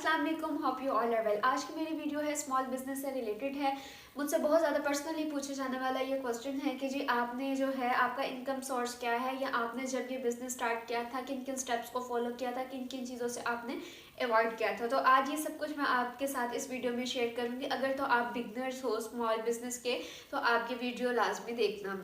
अस्सलाम वालेकुम, hope you all are well. आज की मेरी वीडियो है स्मॉल बिजनेस से रिलेटेड है। मुझसे बहुत ज़्यादा पर्सनली पूछे जाने वाला ये क्वेश्चन है कि जी आपने जो है आपका इनकम सोर्स क्या है, या आपने जब ये बिज़नेस स्टार्ट किया था किन किन स्टेप्स को फॉलो किया था, किन किन चीज़ों से आपने अवॉइड किया था। तो आज ये सब कुछ मैं आपके साथ इस वीडियो में शेयर करूँगी। अगर तो आप बिगनर्स हो स्मॉल बिजनेस के तो आप ये वीडियो लाजमी देखना,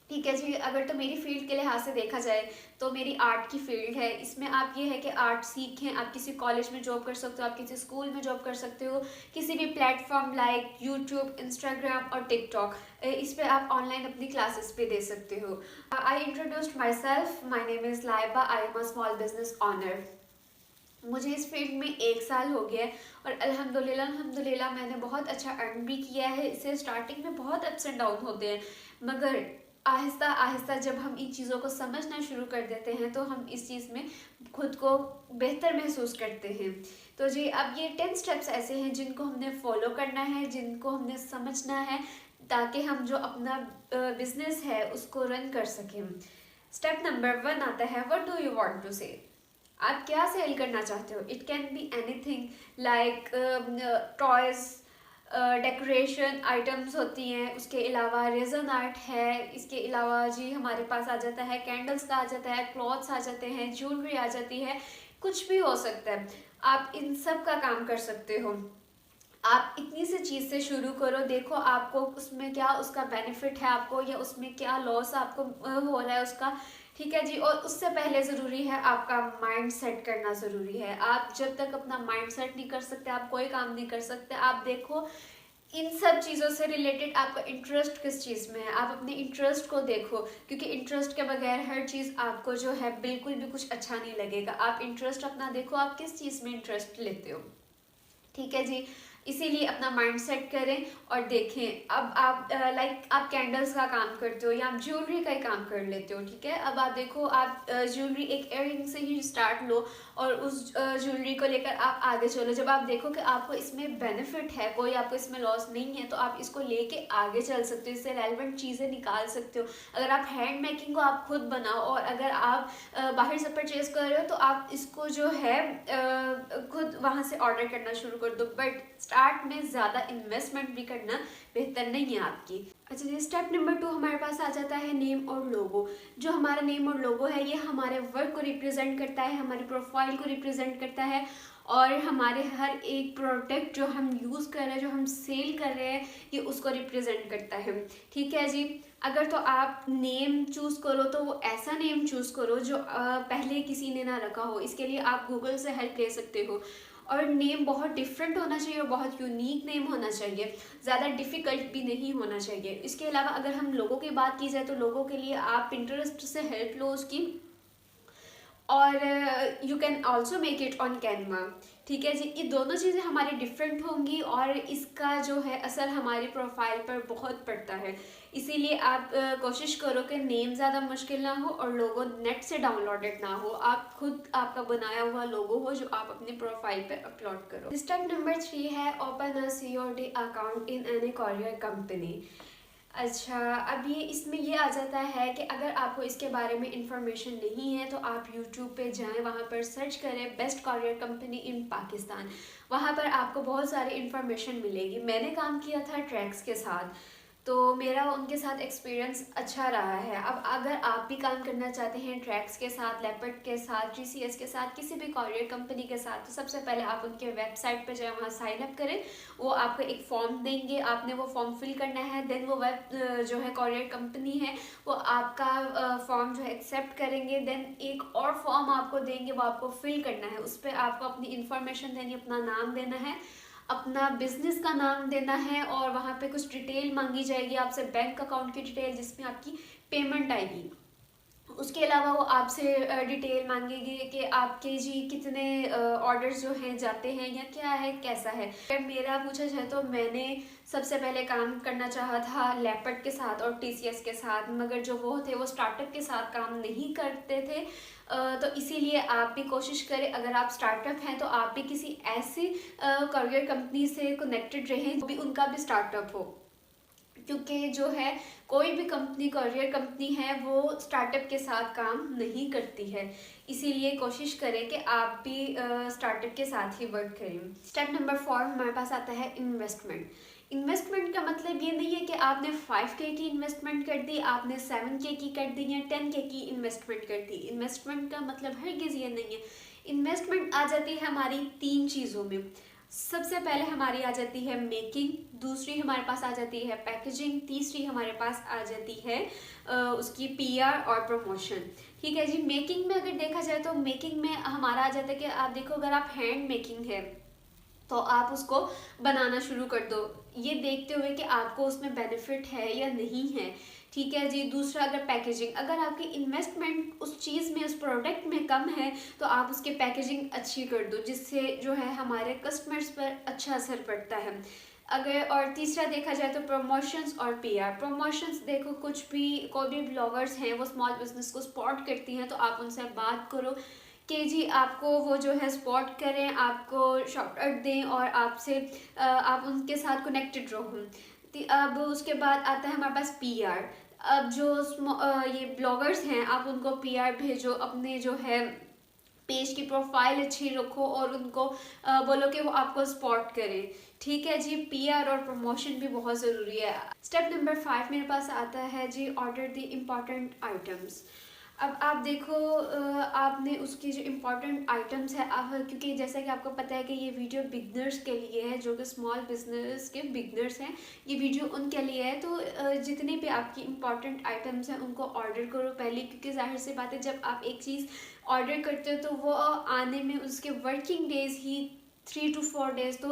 ठीक है जी। अगर तो मेरी फील्ड के लिहाज से देखा जाए तो मेरी आर्ट की फील्ड है। इसमें आप ये है कि आर्ट सीखें, आप किसी कॉलेज में जॉब कर सकते हो, आप किसी स्कूल में जॉब कर सकते हो, किसी भी प्लेटफॉर्म लाइक यूट्यूब, इंस्टाग्राम और टिकटॉक, इस पे आप ऑनलाइन अपनी क्लासेस पे दे सकते हो। I introduced myself, my name is Laiba, I am a small business owner. मुझे इस फील्ड में 1 साल हो गया है और अल्हम्दुलिल्लाह मैंने बहुत अच्छा अर्न भी किया है। इससे स्टार्टिंग में बहुत अप्स एंड डाउन होते हैं, मगर आहिस्ता आहिस्ता जब हम इन चीज़ों को समझना शुरू कर देते हैं तो हम इस चीज़ में खुद को बेहतर महसूस करते हैं। तो जी अब ये 10 स्टेप्स ऐसे हैं जिनको हमने फॉलो करना है, जिनको हमने समझना है, ताकि हम जो अपना बिजनेस है उसको रन कर सकें। स्टेप नंबर 1 आता है, what do you want to say. आप क्या सेल करना चाहते हो। It can be anything like toys, decoration items होती हैं, उसके अलावा रेजन आर्ट है, इसके अलावा जी हमारे पास आ जाता है कैंडल्स का आ जाता है, क्लॉथ्स आ जाते हैं, ज्वेलरी आ जाती है, कुछ भी हो सकता है। आप इन सब का काम कर सकते हो। आप इतनी सी चीज़ से शुरू करो, देखो आपको उसमें क्या उसका बेनिफिट है आपको, या उसमें क्या लॉस आपको हो रहा है उसका, ठीक है जी। और उससे पहले ज़रूरी है आपका माइंड सेट करना ज़रूरी है। आप जब तक अपना माइंड सेट नहीं कर सकते आप कोई काम नहीं कर सकते। आप देखो इन सब चीज़ों से रिलेटेड आपका इंटरेस्ट किस चीज़ में है, आप अपने इंटरेस्ट को देखो, क्योंकि इंटरेस्ट के बगैर हर चीज़ आपको जो है बिल्कुल भी कुछ अच्छा नहीं लगेगा। आप इंटरेस्ट अपना देखो, आप किस चीज़ में इंटरेस्ट लेते हो, ठीक है जी। इसीलिए अपना माइंड सेट करें और देखें। अब आप लाइक आप कैंडल्स का काम करते हो या आप ज्वेलरी का ही काम कर लेते हो, ठीक है। अब आप देखो, आप ज्वेलरी एक इयररिंग से ही स्टार्ट लो और उस ज्वेलरी को लेकर आप आगे चलो। जब आप देखो कि आपको इसमें बेनिफिट है, कोई आपको इसमें लॉस नहीं है, तो आप इसको लेके आगे चल सकते हो, इससे रेलेवेंट चीज़ें निकाल सकते हो। अगर आप हैंड मेकिंग को आप खुद बनाओ और अगर आप बाहर से परचेज कर रहे हो तो आप इसको जो है खुद वहाँ से ऑर्डर करना शुरू कर दो। बट स्टार्ट में ज़्यादा इन्वेस्टमेंट भी करना बेहतर नहीं है आपकी। अच्छा जी, स्टेप नंबर 2 हमारे पास आ जाता है नेम और लोगो। जो हमारा नेम और लोगो है ये हमारे वर्क को रिप्रेजेंट करता है, हमारी प्रोफाइल को रिप्रेजेंट करता है और हमारे हर एक प्रोडक्ट जो हम यूज़ कर रहे हैं, जो हम सेल कर रहे हैं, ये उसको रिप्रेजेंट करता है, ठीक है जी। अगर तो आप नेम चूज़ करो तो वो ऐसा नेम चूज़ करो जो पहले किसी ने ना रखा हो। इसके लिए आप गूगल से हेल्प ले सकते हो और नेम बहुत डिफरेंट होना चाहिए और बहुत यूनिक नेम होना चाहिए, ज़्यादा डिफ़िकल्ट भी नहीं होना चाहिए। इसके अलावा अगर हम लोगों की बात की जाए तो लोगों के लिए आप पिंटरेस्ट से हेल्प लो उसकी, और you can also make it on Canva, ठीक है जी। ये दोनों चीज़ें हमारी डिफरेंट होंगी और इसका जो है असर हमारी प्रोफाइल पर बहुत पड़ता है। इसीलिए आप कोशिश करो कि नेम ज़्यादा मुश्किल ना हो और लोगो नेट से डाउनलोडेड ना हो, आप खुद आपका बनाया हुआ लोगो हो जो आप अपनी प्रोफाइल पर अपलोड करो। स्टेप नंबर 3 है, open a COD account in any courier company. अच्छा, अब ये इसमें ये आ जाता है कि अगर आपको इसके बारे में इंफॉर्मेशन नहीं है तो आप यूट्यूब पे जाएं, वहाँ पर सर्च करें बेस्ट कॉरियर कंपनी इन पाकिस्तान। वहाँ पर आपको बहुत सारी इंफॉर्मेशन मिलेगी। मैंने काम किया था ट्रैक्स के साथ, तो मेरा उनके साथ एक्सपीरियंस अच्छा रहा है। अब अगर आप भी काम करना चाहते हैं ट्रैक्स के साथ, लेपर्ड के साथ, GCS के साथ, किसी भी कॉरियर कंपनी के साथ, तो सबसे पहले आप उनके वेबसाइट पर जाएं, वहाँ साइन अप करें। वो आपको एक फॉर्म देंगे, आपने वो फॉर्म फिल करना है। देन वो वेब जो है कॉरियर कंपनी है वो आपका फॉर्म जो है एक्सेप्ट करेंगे। देन एक और फॉर्म आपको देंगे, वो आपको फिल करना है। उस पर आपको अपनी इंफॉर्मेशन देनी, अपना नाम देना है, अपना बिजनेस का नाम देना है और वहाँ पे कुछ डिटेल मांगी जाएगी आपसे, बैंक अकाउंट की डिटेल जिसमें आपकी पेमेंट आएगी। उसके अलावा वो आपसे डिटेल मांगेगी कि आपके जी कितने ऑर्डर्स जो हैं जाते हैं या क्या है कैसा है। अगर मेरा पूछा जाए तो मैंने सबसे पहले काम करना चाहा था लेपर्ड के साथ और TCS के साथ, मगर जो वो थे वो स्टार्टअप के साथ काम नहीं करते थे। तो इसीलिए आप भी कोशिश करें, अगर आप स्टार्टअप हैं तो आप भी किसी ऐसी करियर कंपनी से कनेक्टेड रहें जो भी उनका भी स्टार्टअप हो, क्योंकि जो है कोई भी कंपनी, करियर कंपनी है, वो स्टार्टअप के साथ काम नहीं करती है। इसीलिए कोशिश करें कि आप भी स्टार्टअप के साथ ही वर्क करें। स्टेप नंबर 4 हमारे पास आता है इन्वेस्टमेंट। इन्वेस्टमेंट का मतलब ये नहीं है कि आपने 5K की इन्वेस्टमेंट कर दी, आपने 7K की कर दी या 10K की इन्वेस्टमेंट कर दी। इन्वेस्टमेंट का मतलब हरगिज़ ये नहीं है। इन्वेस्टमेंट आ जाती है हमारी 3 चीज़ों में। सबसे पहले हमारी आ जाती है मेकिंग, दूसरी हमारे पास आ जाती है पैकेजिंग, तीसरी हमारे पास आ जाती है उसकी PR और प्रमोशन। ठीक है जी। मेकिंग में अगर देखा जाए तो मेकिंग में हमारा आ जाता है कि आप देखो, अगर आप हैंड मेकिंग है तो आप उसको बनाना शुरू कर दो, ये देखते हुए कि आपको उसमें बेनिफिट है या नहीं है। ठीक है जी। दूसरा, अगर पैकेजिंग, अगर आपकी इन्वेस्टमेंट उस चीज़ में, उस प्रोडक्ट में कम है तो आप उसकी पैकेजिंग अच्छी कर दो, जिससे जो है हमारे कस्टमर्स पर अच्छा असर पड़ता है। अगर और तीसरा देखा जाए तो प्रमोशंस और PR। प्रमोशंस देखो, कुछ भी कोई भी ब्लॉगर्स हैं वो स्मॉल बिजनेस को सपोर्ट करती हैं, तो आप उनसे बात करो कि जी आपको वो जो है सपोर्ट करें, आपको शॉर्ट आउट दें और आपसे आप उनके साथ कनेक्टेड रहो। अब उसके बाद आता है हमारे पास PR। अब जो ये ब्लॉगर्स हैं, आप उनको PR भेजो, अपने जो है पेज की प्रोफाइल अच्छी रखो और उनको बोलो कि वो आपको सपोर्ट करें। ठीक है जी। PR और प्रमोशन भी बहुत ज़रूरी है। स्टेप नंबर 5 मेरे पास आता है जी, ऑर्डर द इम्पॉर्टेंट आइटम्स। अब आप देखो, आपने उसकी जो इम्पोर्टेंट आइटम्स है, क्योंकि जैसा कि आपको पता है कि ये वीडियो बिगनर्स के लिए है, जो कि स्मॉल बिजनेस के बिगनर्स हैं, ये वीडियो उनके लिए है। तो जितने भी आपकी इम्पोर्टेंट आइटम्स हैं उनको ऑर्डर करो पहले, क्योंकि जाहिर सी बात है जब आप एक चीज़ ऑर्डर करते हो तो वो आने में उसके working days he 3 to 4 days तो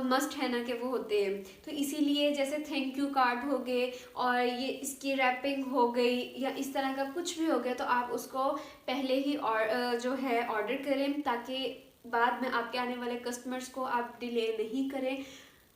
मस्ट है ना कि वो होते हैं। तो इसीलिए जैसे थैंक यू कार्ड हो गए और ये इसकी रैपिंग हो गई या इस तरह का कुछ भी हो गया, तो आप उसको पहले ही और जो है ऑर्डर करें, ताकि बाद में आपके आने वाले कस्टमर्स को आप डिले नहीं करें,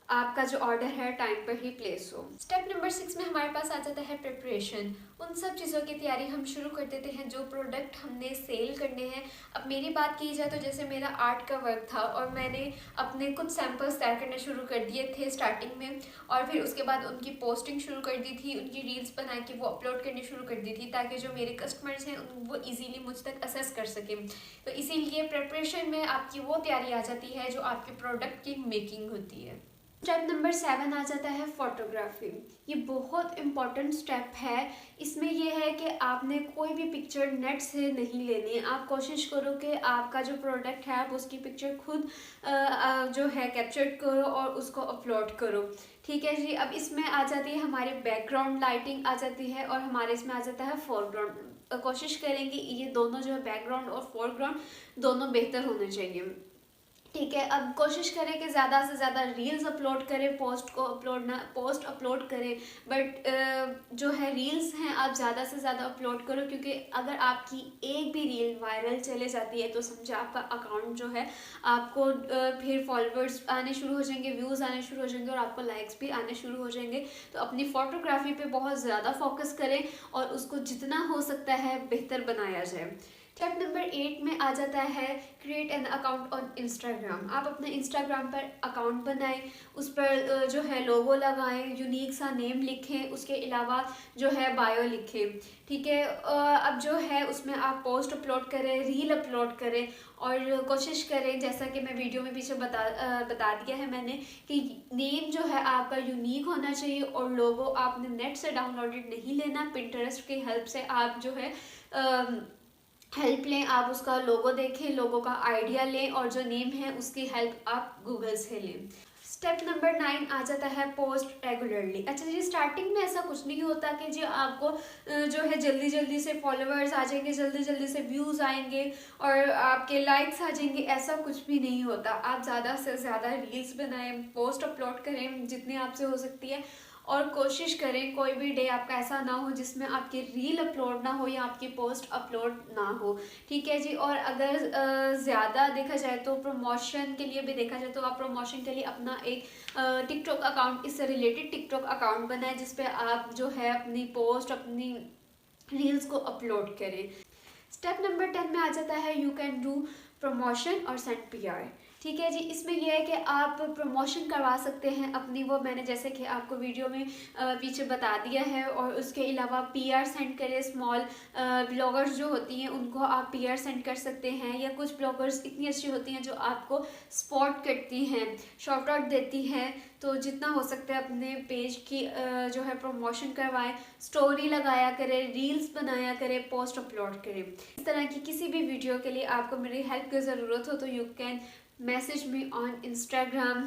आपका जो ऑर्डर है टाइम पर ही प्लेस हो। स्टेप नंबर 6 में हमारे पास आ जाता है प्रिपरेशन। उन सब चीज़ों की तैयारी हम शुरू कर देते हैं जो प्रोडक्ट हमने सेल करने हैं। अब मेरी बात की जाए तो जैसे मेरा आर्ट का वर्क था और मैंने अपने कुछ सैम्पल्स तैयार करने शुरू कर दिए थे स्टार्टिंग में, और फिर उसके बाद उनकी पोस्टिंग शुरू कर दी थी, उनकी रील्स बना के वो अपलोड करनी शुरू कर दी थी, ताकि जो मेरे कस्टमर्स हैं वो ईजीली मुझ तक असेस कर सकें। तो इसीलिए प्रिपरेशन में आपकी वो तैयारी आ जाती है जो आपके प्रोडक्ट की मेकिंग होती है। स्टेप नंबर 7 आ जाता है फोटोग्राफी। ये बहुत इम्पॉर्टेंट स्टेप है। इसमें यह है कि आपने कोई भी पिक्चर नेट से नहीं लेनी है। आप कोशिश करो कि आपका जो प्रोडक्ट है आप उसकी पिक्चर खुद जो है कैप्चर करो और उसको अपलोड करो। ठीक है जी। अब इसमें आ जाती है हमारी बैकग्राउंड लाइटिंग आ जाती है और हमारे इसमें आ जाता है फोरग्राउंड। कोशिश करेंगे ये दोनों जो है बैकग्राउंड और फोरग्राउंड दोनों बेहतर होने चाहिए। ठीक है। अब कोशिश करें कि ज़्यादा से ज़्यादा रील्स अपलोड करें, पोस्ट अपलोड करें, बट जो है रील्स हैं आप ज़्यादा से ज़्यादा अपलोड करो, क्योंकि अगर आपकी एक भी रील वायरल चले जाती है तो समझे आपका अकाउंट जो है आपको फिर फॉलोअर्स आने शुरू हो जाएंगे, व्यूज़ आने शुरू हो जाएंगे और आपको लाइक्स भी आने शुरू हो जाएंगे। तो अपनी फोटोग्राफी पे बहुत ज़्यादा फोकस करें और उसको जितना हो सकता है बेहतर बनाया जाए। स्टेप नंबर 8 में आ जाता है create an account on Instagram. आप अपने इंस्टाग्राम पर अकाउंट बनाएं, उस पर जो है लोगो लगाएं, यूनिक सा नेम लिखें, उसके अलावा जो है बायो लिखें। ठीक है। अब जो है उसमें आप पोस्ट अपलोड करें, रील अपलोड करें और कोशिश करें, जैसा कि मैं वीडियो में पीछे बता दिया है मैंने, कि नेम जो है आपका यूनिक होना चाहिए और लोगो आपने नेट से डाउनलोडेड नहीं लेना। पिंटरेस्ट की हेल्प से आप जो है हेल्प लें, आप उसका लोगो देखें, लोगो का आइडिया लें और जो नेम है उसकी हेल्प आप गूगल से लें। स्टेप नंबर 9 आ जाता है पोस्ट रेगुलरली। अच्छा जी, स्टार्टिंग में ऐसा कुछ नहीं होता कि जी आपको जो है जल्दी जल्दी से फॉलोअर्स आ जाएंगे, जल्दी जल्दी से व्यूज़ आएंगे और आपके लाइक्स आ जाएंगे, ऐसा कुछ भी नहीं होता। आप ज़्यादा से ज़्यादा रील्स बनाएं, पोस्ट अपलोड करें जितनी आपसे हो सकती है, और कोशिश करें कोई भी डे आपका ऐसा ना हो जिसमें आपकी रील अपलोड ना हो या आपकी पोस्ट अपलोड ना हो। ठीक है जी। और अगर ज़्यादा देखा जाए तो प्रमोशन के लिए भी देखा जाए तो आप प्रमोशन के लिए अपना एक टिकटॉक अकाउंट, इससे रिलेटेड टिकटॉक अकाउंट बनाएं, जिस पे आप जो है अपनी पोस्ट, अपनी रील्स को अपलोड करें। स्टेप नंबर 10 में आ जाता है यू कैन डू प्रमोशन और सेंड PR। ठीक है जी। इसमें ये है कि आप प्रमोशन करवा सकते हैं अपनी, वो मैंने जैसे कि आपको वीडियो में पीछे बता दिया है। और उसके अलावा पीआर सेंड करें, स्मॉल ब्लॉगर्स जो होती हैं उनको आप पीआर सेंड कर सकते हैं, या कुछ ब्लॉगर्स इतनी अच्छी होती हैं जो आपको सपोर्ट करती हैं, शॉर्ट आउट देती हैं। तो जितना हो सकता है अपने पेज की जो है प्रमोशन करवाएं, स्टोरी लगाया करें, रील्स बनाया करें, पोस्ट अपलोड करें। इस तरह की किसी भी वीडियो के लिए आपको मेरी हेल्प की ज़रूरत हो तो you can message me on Instagram,